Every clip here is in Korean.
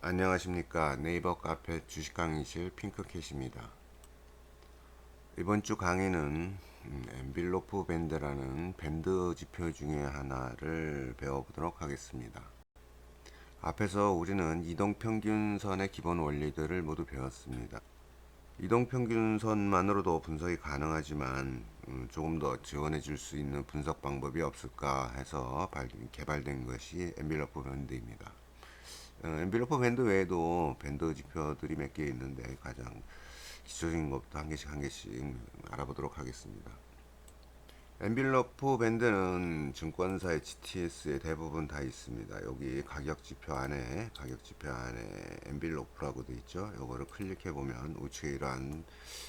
안녕하십니까. 네이버 카페 주식 강의실 핑크캣입니다. 이번 주 강의는 엔빌로프 밴드라는 밴드 지표 중에 하나를 배워보도록 하겠습니다. 앞에서 우리는 이동평균선의 기본 원리들을 모두 배웠습니다. 이동평균선만으로도 분석이 가능하지만 조금 더 지원해 줄 수 있는 분석 방법이 없을까 해서 개발된 것이 엔빌로프 밴드입니다. 엔빌로프 밴드 외에도 밴드 지표들이 몇 개 있는데 가장 기초적인 것부터 한 개씩 알아보도록 하겠습니다. 엔빌로프 밴드는 증권사의 GTS에 대부분 다 있습니다. 여기 가격 지표 안에 엔빌로프라고 되어 있죠. 요거를 클릭해 보면 우측에 이러한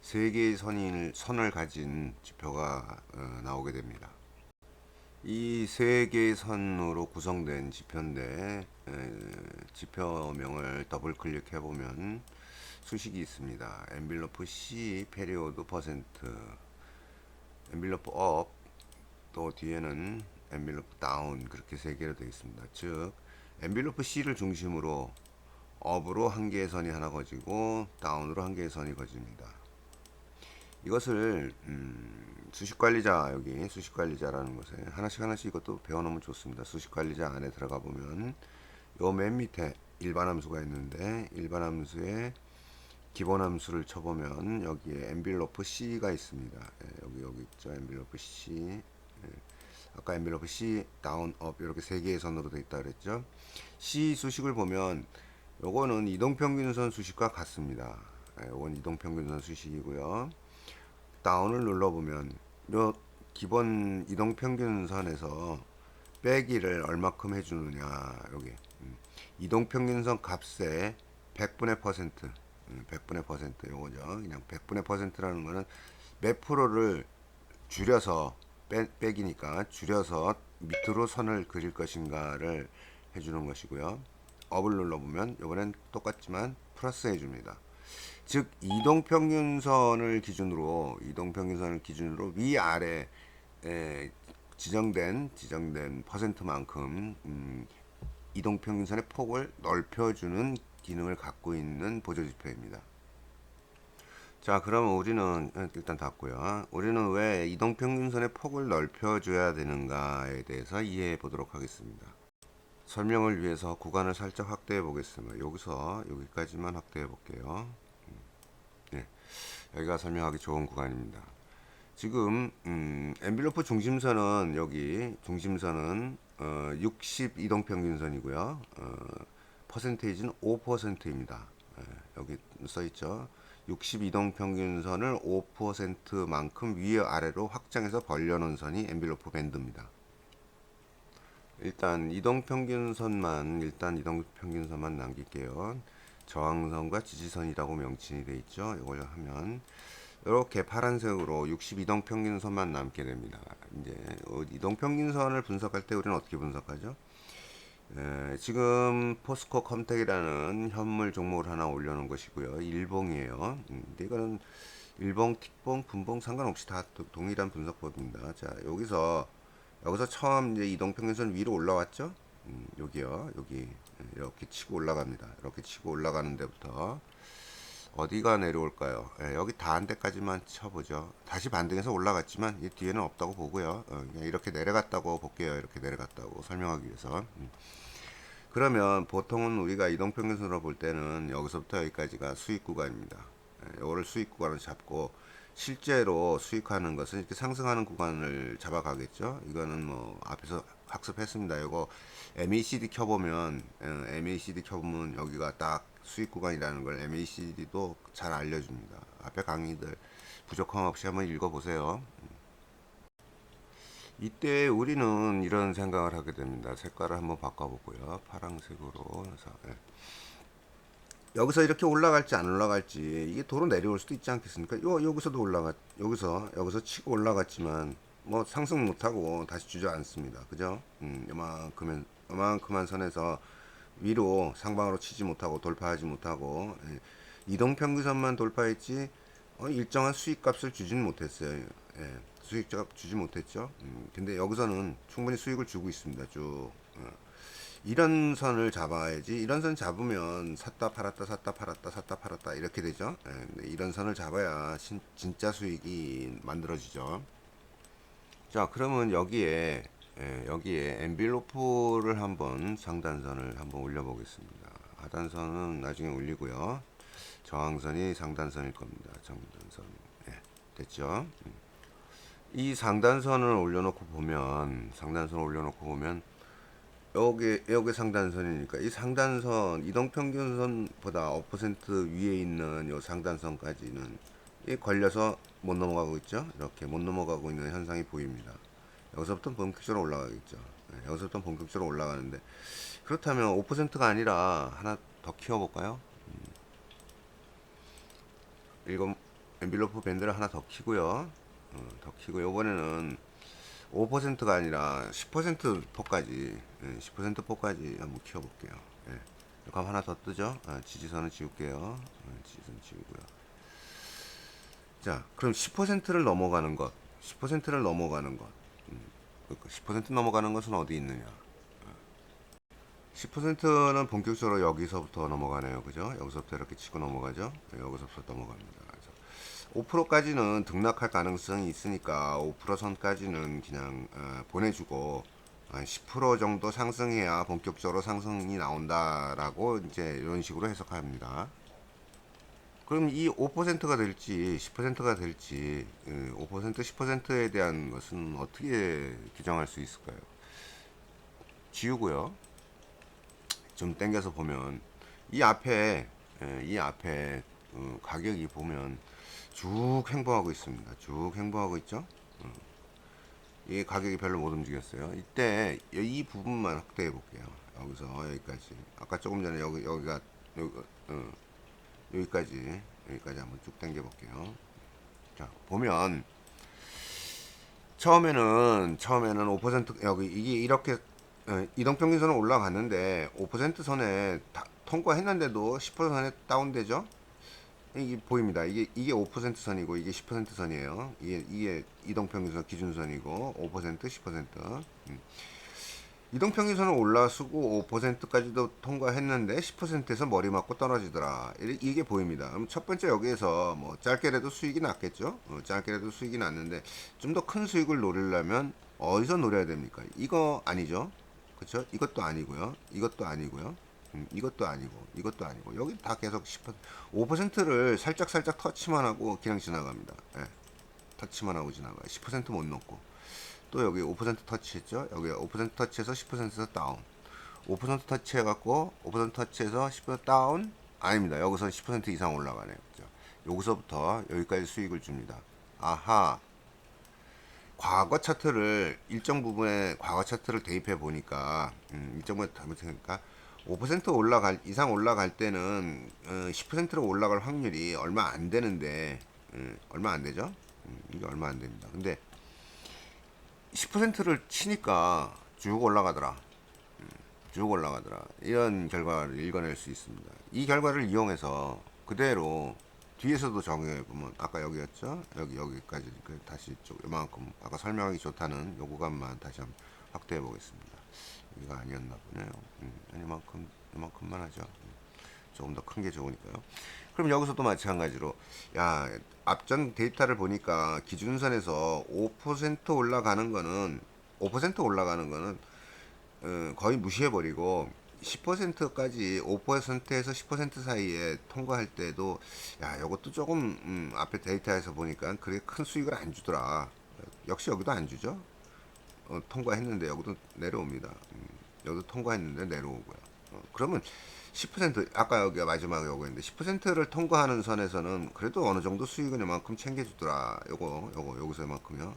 세 개의 선을 가진 지표가 나오게 됩니다. 이 세 개의 선으로 구성된 지표인데 지표명을 더블 클릭해 보면 수식이 있습니다. 엔빌로프 C 페리오드 퍼센트, 엔빌로프 업, 또 뒤에는 엔빌로프 다운, 그렇게 세 개로 되어 있습니다. 즉 엔빌로프 C를 중심으로 업으로 한 개의 선이 하나 거지고 다운으로 한 개의 선이 거집니다. 이것을 수식관리자, 여기 수식관리자라는 것에 하나씩 이것도 배워놓으면 좋습니다. 수식관리자 안에 들어가 보면 요 맨 밑에 일반 함수가 있는데 일반 함수에 기본 함수를 쳐보면 여기에 엔빌로프 C가 있습니다. 여기 있죠. 엔빌로프 C. 아까 엔빌로프 C, 다운, 업 이렇게 세 개의 선으로 되어 있다 그랬죠. C 수식을 보면 요거는 이동평균선 수식과 같습니다. 요건 이동평균선 수식이고요. 다운을 눌러보면 요 기본 이동평균선에서 빼기를 얼마큼 해주느냐, 여기 이동평균선 값의 100분의 퍼센트, 100분의 퍼센트 요거죠. 그냥 100분의 퍼센트라는 거는 몇 프로를 줄여서 빼기니까 줄여서 밑으로 선을 그릴 것인가를 해주는 것이고요. 업을 눌러보면 이번엔 똑같지만 플러스 해줍니다. 즉 이동평균선을 기준으로 위아래 지정된 퍼센트만큼 이동평균선의 폭을 넓혀주는 기능을 갖고 있는 보조지표입니다. 자, 그러면 우리는 일단 닫고요. 우리는 왜 이동평균선의 폭을 넓혀줘야 되는가에 대해서 이해해 보도록 하겠습니다. 설명을 위해서 구간을 살짝 확대해 보겠습니다. 여기서 여기까지만 확대해 볼게요. 네, 여기가 설명하기 좋은 구간입니다. 지금 엔빌로프 중심선은 여기 중심선은 60 이동평균선이고요. 퍼센테이지는 5%입니다. 여기 써있죠. 60 이동평균선을 5%만큼 위아래로 확장해서 벌려놓은 선이 엔빌로프 밴드입니다. 일단 이동평균선만 남길게요. 저항선과 지지선이라고 명칭이 되어 있죠. 이걸 하면 이렇게 파란색으로 60 이동평균선만 남게 됩니다. 이제 이동평균선을 분석할 때 우리는 어떻게 분석하죠? 지금 포스코 컴텍이라는 현물 종목을 하나 올려놓은 것이고요. 일봉이에요. 근데 이거는 일봉, 틱봉, 분봉 상관없이 다 동일한 분석법입니다. 자, 여기서 처음 이제 이동평균선 위로 올라왔죠? 여기요. 여기 이렇게 치고 올라갑니다. 이렇게 치고 올라가는 데부터 어디가 내려올까요? 여기 닿은 데까지만 쳐보죠. 다시 반등해서 올라갔지만 이 뒤에는 없다고 보고요. 그냥 이렇게 내려갔다고 볼게요. 이렇게 내려갔다고 설명하기 위해서. 그러면 보통은 우리가 이동평균선으로 볼 때는 여기서부터 여기까지가 수익 구간입니다. 이거를 수익 구간을 잡고 실제로 수익하는 것은 이렇게 상승하는 구간을 잡아가겠죠. 이거는 뭐 앞에서 학습했습니다. 이거 MACD 켜보면 여기가 딱 수익 구간이라는 걸 MACD도 잘 알려줍니다. 앞에 강의들 부족함 없이 한번 읽어보세요. 이때 우리는 이런 생각을 하게 됩니다. 색깔을 한번 바꿔보고요. 파란색으로 해서 여기서 이렇게 올라갈지 안 올라갈지, 이게 도로 내려올 수도 있지 않겠습니까? 여기서도 여기서 치고 올라갔지만 뭐 상승 못하고 다시 주저앉습니다. 그죠? 요만큼한 선에서 위로 상방으로 치지 못하고 돌파하지 못하고 이동평균선만 돌파했지 일정한 수익값을 주지는 못했어요. 수익값 주지 못했죠. 근데 여기서는 충분히 수익을 주고 있습니다. 쭉 이런 선을 잡아야지. 이런 선 잡으면 샀다 팔았다 샀다 팔았다 샀다 팔았다 이렇게 되죠. 예, 근데 이런 선을 잡아야 진짜 수익이 만들어지죠. 자, 그러면 여기에 여기에 엔빌로프를 한번 상단선을 한번 올려보겠습니다. 하단선은 나중에 올리고요. 저항선이 상단선일 겁니다. 상단선. 예, 됐죠? 이 상단선을 올려놓고 보면 상단선을 올려놓고 보면 여기 상단선이니까 이 상단선 이동평균선보다 5% 위에 있는 요 상단선까지는 이 걸려서 못 넘어가고 있죠. 이렇게 못 넘어가고 있는 현상이 보입니다. 여기서부터 본격적으로 올라가겠죠. 네, 여기서부터 본격적으로 올라가는데 그렇다면 5%가 아니라 하나 더 키워볼까요? 이거 엔빌로프 밴드를 하나 더 키고요. 더 키고 이번에는 5%가 아니라 10% 폭까지 10% 폭까지 한번 키워볼게요. 예. 그럼 하나 더 뜨죠. 지지선을 지울게요. 지지선 지우고요. 자, 그럼 10%를 넘어가는 것, 10%를 넘어가는 것, 10% 넘어가는 것은 어디 있느냐? 10%는 본격적으로 여기서부터 넘어가네요. 그죠? 여기서부터 이렇게 치고 넘어가죠? 여기서부터 넘어갑니다. 그래서 5%까지는 등락할 가능성이 있으니까 5% 선까지는 그냥 보내주고 한 10% 정도 상승해야 본격적으로 상승이 나온다라고 이제 이런 식으로 해석합니다. 그럼 이 5%가 될지 10%가 될지 5% 10%에 대한 것은 어떻게 규정할 수 있을까요? 지우고요. 좀 땡겨서 보면 이 앞에 가격이 보면 쭉 횡보하고 있습니다. 쭉 횡보하고 있죠. 이 가격이 별로 못 움직였어요. 이때 이 부분만 확대해 볼게요. 여기서 여기까지. 아까 조금 전에 여기가 여기, 여기까지 한번 쭉 당겨 볼게요. 자, 보면 처음에는 5% 여기 이게 이렇게 이동평균선은 올라갔는데 5% 선에 통과했는데도 10% 선에 다운되죠. 이게 보입니다. 이게 5% 선이고 이게 10% 선이에요. 이게 이동평균선 기준선이고 5% 10%. 이동평균선은 올라서고 5%까지도 통과했는데 10%에서 머리 맞고 떨어지더라. 이게 보입니다. 그럼 첫 번째 여기에서 뭐 짧게라도 수익이 났겠죠. 짧게라도 수익이 났는데 좀 더 큰 수익을 노리려면 어디서 노려야 됩니까? 이거 아니죠. 그렇죠? 이것도 아니고요. 이것도 아니고요. 이것도 아니고 이것도 아니고 여기 다 계속 10% 5%를 살짝 터치만 하고 그냥 지나갑니다. 예, 터치만 하고 지나가요. 10%못 넣고 또 여기 5% 터치했죠. 여기 5% 터치해서 10%에서 다운. 5% 터치해갖고 5% 터치해서 10% 다운 아닙니다. 여기서 10% 이상 올라가네요. 그죠? 여기서부터 여기까지 수익을 줍니다. 아하. 과거 차트를 일정 부분에 과거 차트를 대입해 보니까 일정 부분에 잘못하니까 5% 올라갈 이상 올라갈 때는 10%로 올라갈 확률이 얼마 안 되는데 얼마 안 되죠? 이게 얼마 안 됩니다. 근데 10%를 치니까 쭉 올라가더라. 쭉 올라가더라. 이런 결과를 읽어낼 수 있습니다. 이 결과를 이용해서 그대로 뒤에서도 적용해 보면 아까 여기였죠? 여기까지 다시 쪽 이만큼 아까 설명하기 좋다는 요 구간만 다시 한번 확대해 보겠습니다. 여기가 아니었나 보네요. 이만큼만 하죠. 조금 더 큰 게 좋으니까요. 그럼 여기서도 마찬가지로 야 앞전 데이터를 보니까 기준선에서 5% 올라가는 거는 5% 올라가는 거는 거의 무시해버리고 10%까지 5%에서 10% 사이에 통과할 때도 야 이것도 조금 앞에 데이터에서 보니까 그렇게 큰 수익을 안 주더라. 역시 여기도 안 주죠. 통과했는데 여기도 내려옵니다. 여기도 통과했는데 내려오고요. 그러면 10% 아까 여기가 마지막에 요거였는데 10%를 통과하는 선에서는 그래도 어느 정도 수익은 이만큼 챙겨주더라. 여기서 이만큼요.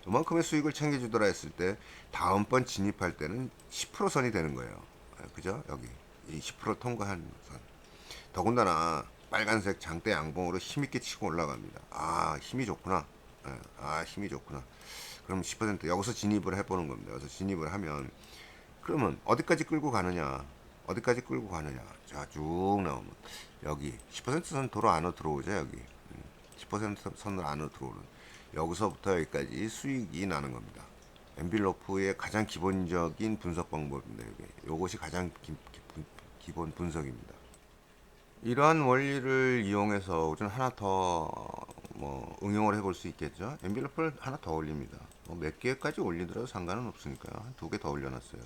이만큼의 수익을 챙겨주더라 했을 때 다음번 진입할 때는 10% 선이 되는 거예요. 그죠? 여기 이 10% 통과한 선. 더군다나 빨간색 장대 양봉으로 힘있게 치고 올라갑니다. 아 힘이 좋구나. 힘이 좋구나. 그럼 10% 여기서 진입을 해보는 겁니다. 여기서 진입을 하면 그러면 어디까지 끌고 가느냐? 어디까지 끌고 가느냐? 자, 쭉 나오면 여기 10%선 도로 안으로 들어오죠. 여기 10% 선을 안으로 들어오는 여기서부터 여기까지 수익이 나는 겁니다. 엔빌로프의 가장 기본적인 분석 방법입니다. 요것이 가장 기본 분석입니다. 이러한 원리를 이용해서 우리는 하나 더 뭐 응용을 해볼 수 있겠죠. 엔빌로프를 하나 더 올립니다. 뭐 몇 개까지 올리더라도 상관은 없으니까요. 한 두 개 더 올려놨어요.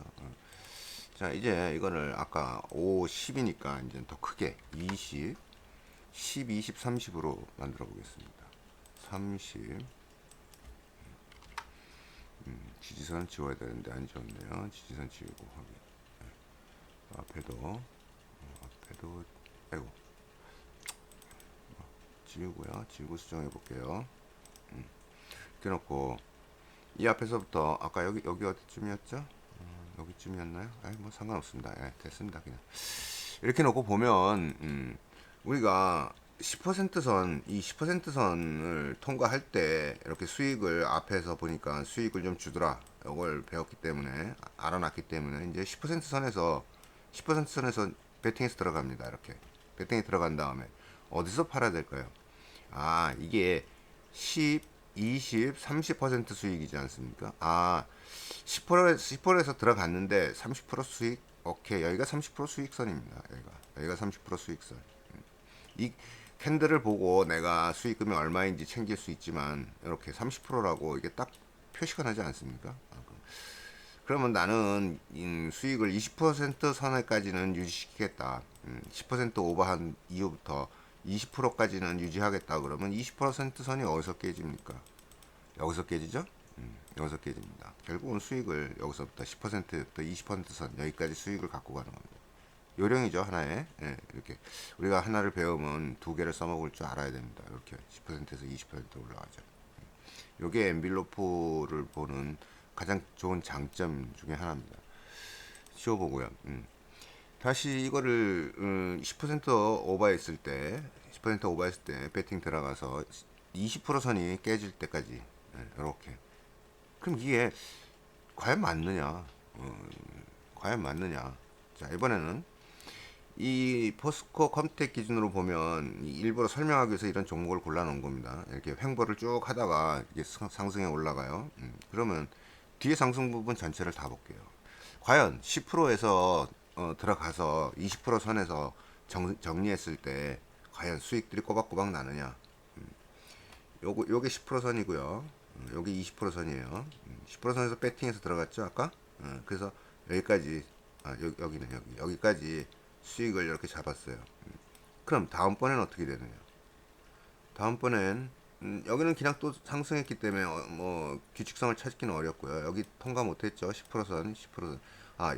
자, 이제 이거를 아까 5, 10이니까 이제 더 크게 20, 10, 20, 30으로 만들어 보겠습니다. 30. 지지선 지워야 되는데 안 지웠네요. 지지선 지우고 확인. 앞에도 아이고 지우고요. 지우고 수정해 볼게요. 이렇게 놓고 이 앞에서부터 아까 여기 어디쯤이었죠? 여기쯤이었나요? 뭐 상관없습니다. 됐습니다. 그냥 이렇게 놓고 보면 우리가 10% 선, 이 10% 선을 통과할 때 이렇게 수익을 앞에서 보니까 수익을 좀 주더라. 이걸 배웠기 때문에 알아놨기 때문에 이제 10% 선에서 10% 선에서 베팅에서 들어갑니다. 이렇게 베팅에 들어간 다음에 어디서 팔아야 될까요? 이게 10, 20, 30% 수익이지 않습니까? 10%에서 들어갔는데 30% 수익. 오케이. 여기가 30% 수익선입니다. 여기가 30% 수익선. 이 캔들을 보고 내가 수익금이 얼마인지 챙길 수 있지만 이렇게 30%라고 이게 딱 표시가 나지 않습니까? 그러면 나는 수익을 20% 선에까지는 유지시키겠다. 10% 오버한 이후부터 20%까지는 유지하겠다. 그러면 20% 선이 어디서 깨집니까? 여기서 깨지죠? 여기서 깨집니다. 결국은 수익을 여기서부터 10%부터 20%선 여기까지 수익을 갖고 가는 겁니다. 요령이죠, 하나에. 이렇게 우리가 하나를 배우면 두 개를 써먹을 줄 알아야 됩니다. 이렇게 10%에서 20% 올라가죠. 요게 엔빌로프를 보는 가장 좋은 장점 중에 하나입니다. 쉬워보고요. 다시 이거를 10% 오버했을 때, 10% 오버했을 때 배팅 들어가서 20% 선이 깨질 때까지 이렇게. 그럼 이게 과연 맞느냐? 과연 맞느냐? 자, 이번에는 이 포스코 컴텍 기준으로 보면 일부러 설명하기 위해서 이런 종목을 골라놓은 겁니다. 이렇게 횡보를 쭉 하다가 이게 상승에 올라가요. 그러면 뒤에 상승 부분 전체를 다 볼게요. 과연 10%에서 들어가서 20% 선에서 정리했을 때 과연 수익들이 꼬박꼬박 나느냐? 요게 10% 선이고요. 요게 20% 선이에요. 10% 선에서 배팅해서 들어갔죠 아까? 그래서 여기까지 여기는 여기까지 수익을 이렇게 잡았어요. 그럼 다음번엔 어떻게 되느냐? 다음번엔 여기는 그냥 또 상승했기 때문에 뭐 규칙성을 찾기는 어렵고요. 여기 통과 못했죠. 10%선, 10%선.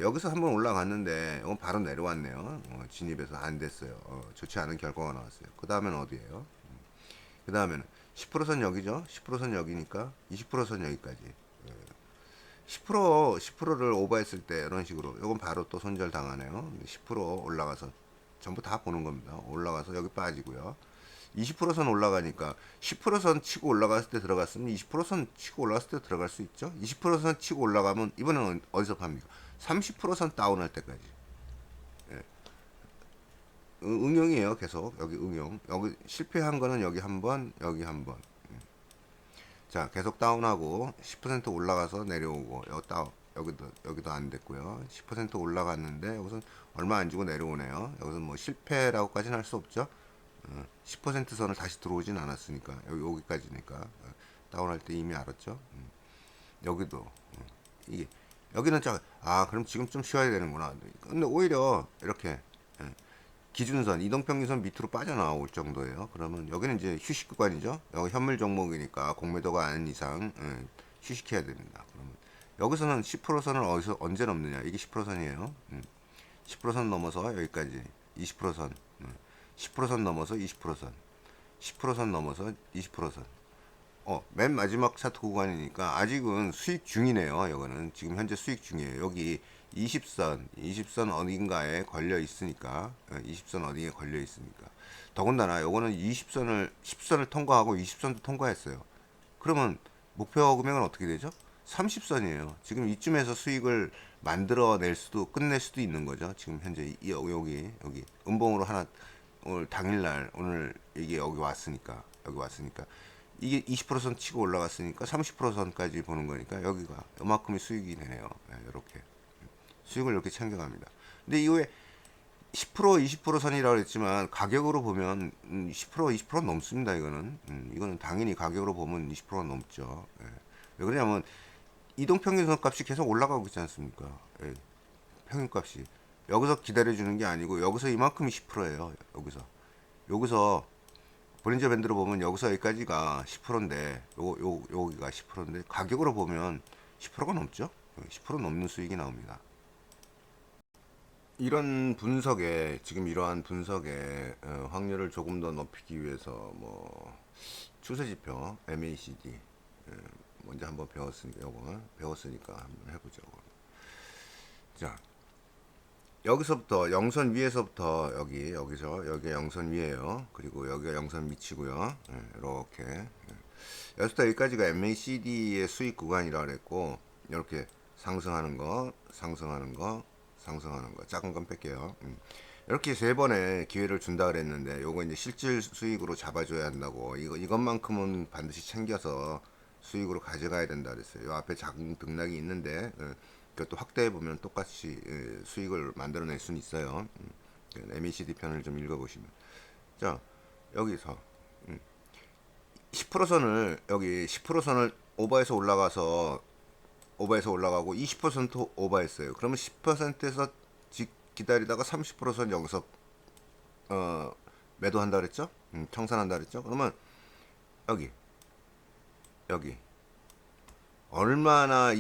여기서 한번 올라갔는데 이건 바로 내려왔네요. 진입해서 안 됐어요. 좋지 않은 결과가 나왔어요. 그 다음엔 어디예요? 그 다음에는 10%선 여기죠. 10%선 여기니까 20%선 여기까지. 10%를 오버했을 때 이런 식으로 이건 바로 또 손절 당하네요. 10% 올라가서 전부 다 보는 겁니다. 올라가서 여기 빠지고요. 20%선 올라가니까 10%선 치고 올라갔을 때 들어갔으면 20%선 치고 올라갔을 때 들어갈 수 있죠. 20%선 치고 올라가면 이번에는 어디서 팝니까? 30%선 다운할 때까지. 예. 응용이에요. 계속 여기 응용. 여기 실패한 거는 여기 한 번, 여기 한 번. 자, 계속 다운하고 10% 올라가서 내려오고 여기도 안 됐고요. 10% 올라갔는데 여기서 얼마 안 주고 내려오네요. 여기서 뭐 실패라고까지는 할 수 없죠. 10% 선을 다시 들어오진 않았으니까 여기까지니까 다운할 때 이미 알았죠. 여기도 이게 여기는 그럼 지금 좀 쉬어야 되는구나. 근데 오히려 이렇게 기준선, 이동평균선 밑으로 빠져나올 정도예요. 그러면 여기는 이제 휴식 구간이죠. 여기 현물 종목이니까 공매도가 아닌 이상 휴식해야 됩니다. 그러면 여기서는 10%선을 어디서 언제 넘느냐? 이게 10%선이에요. 10%선 넘어서 여기까지 20%선, 10%선 넘어서 20%선, 10%선 넘어서 20%선. 맨 마지막 차트 구간이니까 아직은 수익 중이네요. 이거는 지금 현재 수익 중이에요. 여기 20선 어딘가에 걸려 있으니까 20선 어디에 걸려 있으니까 더군다나 요거는 20선을 10선을 통과하고 20선도 통과했어요. 그러면 목표 금액은 어떻게 되죠? 30선이에요. 지금 이쯤에서 수익을 만들어낼 수도 끝낼 수도 있는 거죠. 지금 현재 여기 음봉으로 하나 오늘 당일날 오늘 이게 여기 왔으니까 이게 20%선 치고 올라갔으니까 30%선까지 보는 거니까 여기가 요만큼이 수익이 되네요. 이렇게 수익을 이렇게 챙겨갑니다. 근데 이후에 10% 20% 선이라고 했지만 가격으로 보면 10% 20% 넘습니다. 이거는 당연히 가격으로 보면 20% 넘죠. 왜 그러냐면 이동평균선 값이 계속 올라가고 있지 않습니까? 평균값이 여기서 기다려주는 게 아니고 여기서 이만큼이 10%예요. 여기서 볼린저 밴드로 보면 여기서 여기까지가 10%인데 여기가 10%인데 가격으로 보면 10%가 넘죠. 10% 넘는 수익이 나옵니다. 이런 분석에 지금 이러한 분석에 확률을 조금 더 높이기 위해서 뭐 추세지표 MACD 먼저 한번 배웠으니까 요거 배웠으니까 한번 해보죠. 자, 여기서부터 영선 위에서부터 여기 영선 위에요. 그리고 여기가 영선 밑이고요. 이렇게 여기서부터 여기까지가 MACD의 수익 구간이라 그랬고 이렇게 상승하는 거, 상승하는 거, 상승하는 거. 작은 건 뺄게요. 이렇게 세 번의 기회를 준다 그랬는데 요거 이제 실질 수익으로 잡아줘야 한다고 이것만큼은 반드시 챙겨서 수익으로 가져가야 된다 그랬어요. 요 앞에 작은 등락이 있는데 그것도 확대해 보면 똑같이 수익을 만들어낼 수는 있어요. MECD 편을 좀 읽어보시면 자 여기서 10%선을 여기 10%선을 오버해서 올라가고 20% 오버했어요. 그러면 10%에서 기다리다가 30%선 여기서 매도한다 그랬죠? 청산한다 그랬죠? 그러면 여기 얼마나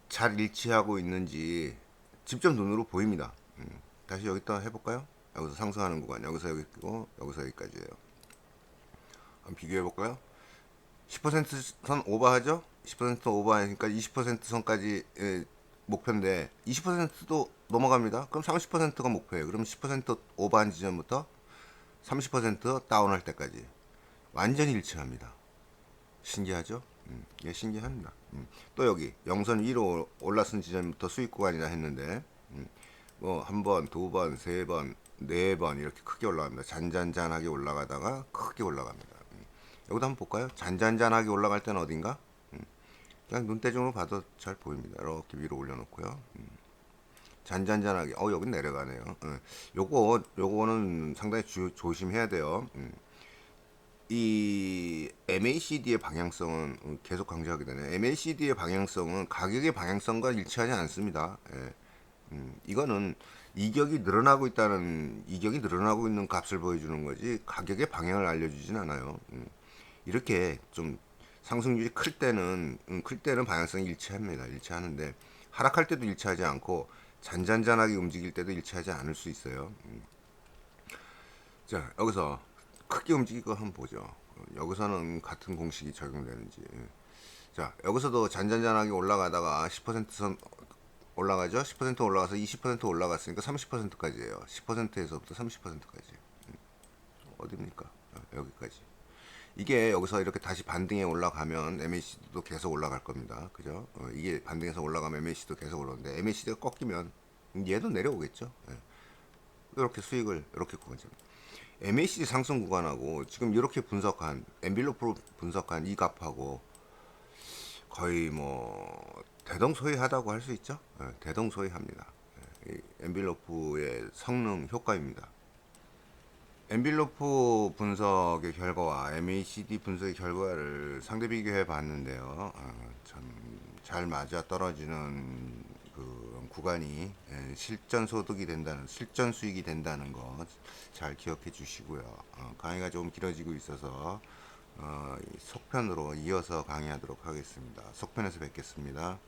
잘 일치하고 있는지 직접 눈으로 보입니다. 다시 여기다 해볼까요? 여기서 상승하는 구간 여기서 여기 있고 여기서 여기까지예요. 한번 비교해 볼까요? 10%선 오버하죠? 10% 오버하니까 20% 선까지 목표인데 20%도 넘어갑니다. 그럼 30%가 목표예요. 그럼 10% 오버한 지점부터 30% 다운할 때까지 완전히 일치합니다. 신기하죠? 예, 신기합니다. 또 여기 영선 위로 올라선 지점부터 수익 구간이라 했는데 뭐 한 번, 두 번, 세 번, 네 번 이렇게 크게 올라갑니다. 잔잔잔하게 올라가다가 크게 올라갑니다. 여기도 한번 볼까요? 잔잔잔하게 올라갈 때는 어딘가? 그냥 눈대중으로 봐도 잘 보입니다. 이렇게 위로 올려놓고요. 잔잔잔하게 여긴 내려가네요. 요거는 상당히 조심해야 돼요. 이 MACD의 방향성은 계속 강조하게 되네요. MACD의 방향성은 가격의 방향성과 일치하지 않습니다. 이거는 이격이 늘어나고 있는 값을 보여주는 거지 가격의 방향을 알려주진 않아요. 이렇게 좀 상승률이 클 때는 방향성이 일치하는데 하락할 때도 일치하지 않고 잔잔잔하게 움직일 때도 일치하지 않을 수 있어요. 자, 여기서 크게 움직이고 한번 보죠. 여기서는 같은 공식이 적용되는지. 자, 여기서도 잔잔잔하게 올라가다가 10%선 올라가죠. 10% 올라가서 20% 올라갔으니까 30%까지예요. 10%에서부터 30%까지. 어디입니까? 여기까지. 이게 여기서 이렇게 다시 반등해 올라가면 MACD도 계속 올라갈 겁니다. 그죠? 이게 반등해서 올라가면 MACD도 계속 올라오는데 MACD가 꺾이면 얘도 내려오겠죠. 이렇게 수익을 이렇게 구간입니다. MACD 상승 구간하고 지금 이렇게 분석한 엔빌로프로 분석한 이 값하고 거의 뭐 대동소이하다고 할 수 있죠. 대동소이합니다. 엔빌로프의 성능 효과입니다. 엔빌로프 분석의 결과와 MACD 분석의 결과를 상대 비교해 봤는데요. 참 잘 맞아 떨어지는 그 구간이 실전 소득이 된다는, 실전 수익이 된다는 거 잘 기억해 주시고요. 강의가 좀 길어지고 있어서 속편으로 이어서 강의하도록 하겠습니다. 속편에서 뵙겠습니다.